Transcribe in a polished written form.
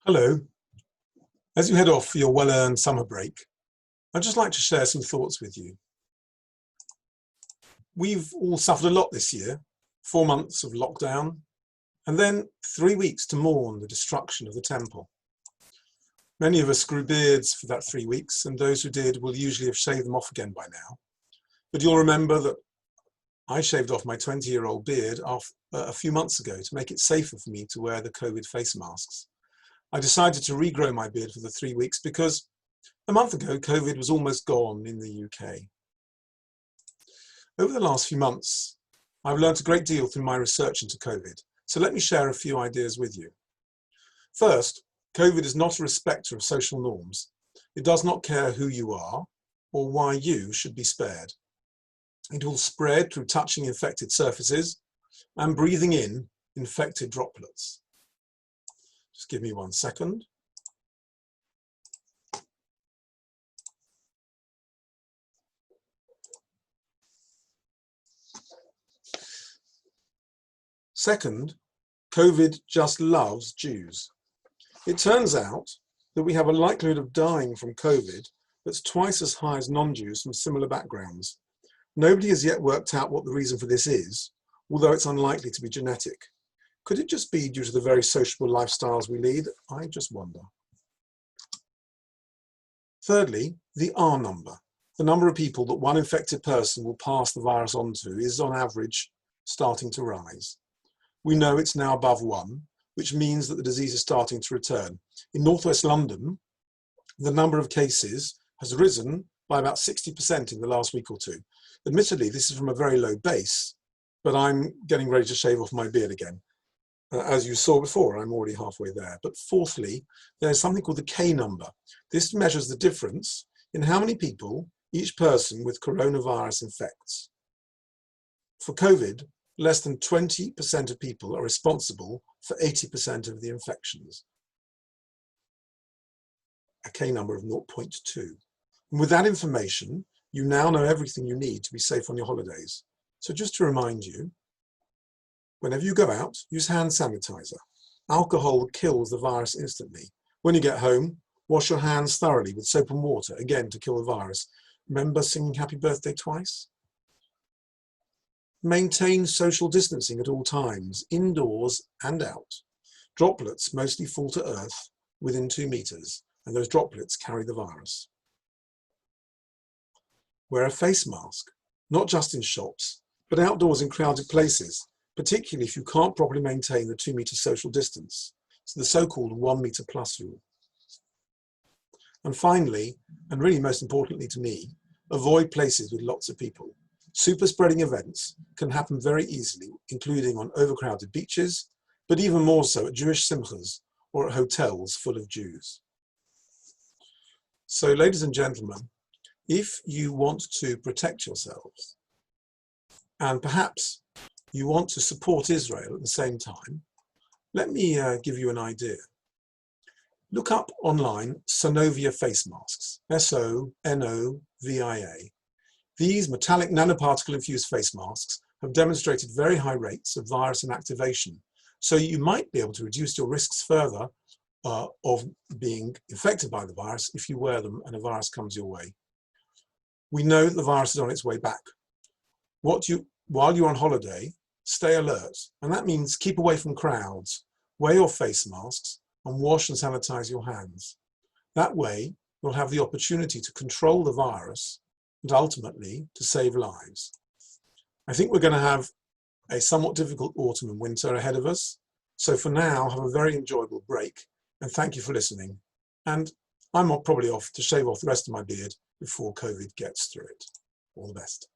Hello. As you head off for your well-earned summer break, I'd just like to share some thoughts with you. We've all suffered a lot this year, 4 months of lockdown, and then 3 weeks to mourn the destruction of the temple. Many of us grew beards for that 3 weeks, and those who did will usually have shaved them off again by now. But you'll remember that I shaved off my 20-year-old beard a few months ago to make it safer for me to wear the COVID face masks. I decided to regrow my beard for the 3 weeks because a month ago, COVID was almost gone in the UK. Over the last few months, I've learned a great deal through my research into COVID, so let me share a few ideas with you. First, COVID is not a respecter of social norms. It does not care who you are or why you should be spared. It will spread through touching infected surfaces and breathing in infected droplets. Just give me 1 second. Second, COVID just loves Jews. It turns out that we have a likelihood of dying from COVID that's twice as high as non-Jews from similar backgrounds. Nobody has yet worked out what the reason for this is, although it's unlikely to be genetic. Could it just be due to the very sociable lifestyles we lead? I just wonder. Thirdly, the R number. The number of people that one infected person will pass the virus on to is on average starting to rise. We know it's now above 1, which means that the disease is starting to return. In northwest London, the number of cases has risen by about 60% in the last week or two. Admittedly, this is from a very low base, but I'm getting ready to shave off my beard again. As you saw before, I'm already halfway there. But fourthly, there's something called the K number. This measures the difference in how many people each person with coronavirus infects. For COVID, less than 20% of people are responsible for 80% of the infections. A K number of 0.2. And with that information, you now know everything you need to be safe on your holidays. So just to remind you, whenever you go out, use hand sanitizer. Alcohol kills the virus instantly. When you get home, wash your hands thoroughly with soap and water, again to kill the virus. Remember singing happy birthday twice? Maintain social distancing at all times, indoors and out. Droplets mostly fall to earth within 2 meters, and those droplets carry the virus. Wear a face mask, not just in shops, but outdoors in crowded places, particularly if you can't properly maintain the 2-meter social distance, so the so-called 1 meter plus rule. And finally, and really most importantly to me, avoid places with lots of people. Super spreading events can happen very easily, including on overcrowded beaches, but even more so at Jewish simchas or at hotels full of Jews. So ladies and gentlemen, if you want to protect yourselves, and perhaps you want to support Israel at the same time, let me give you an idea. Look up online Sonovia face masks, S-O-N-O-V-I-A. These metallic nanoparticle infused face masks have demonstrated very high rates of virus inactivation, so you might be able to reduce your risks further of being infected by the virus if you wear them and a virus comes your way. We know that the virus is on its way back. While you're on holiday, stay alert, and that means keep away from crowds, wear your face masks, and wash and sanitize your hands. That way, you'll have the opportunity to control the virus and ultimately to save lives. I think we're going to have a somewhat difficult autumn and winter ahead of us, so for now, have a very enjoyable break, and thank you for listening. And I'm probably off to shave off the rest of my beard before COVID gets through it. All the best.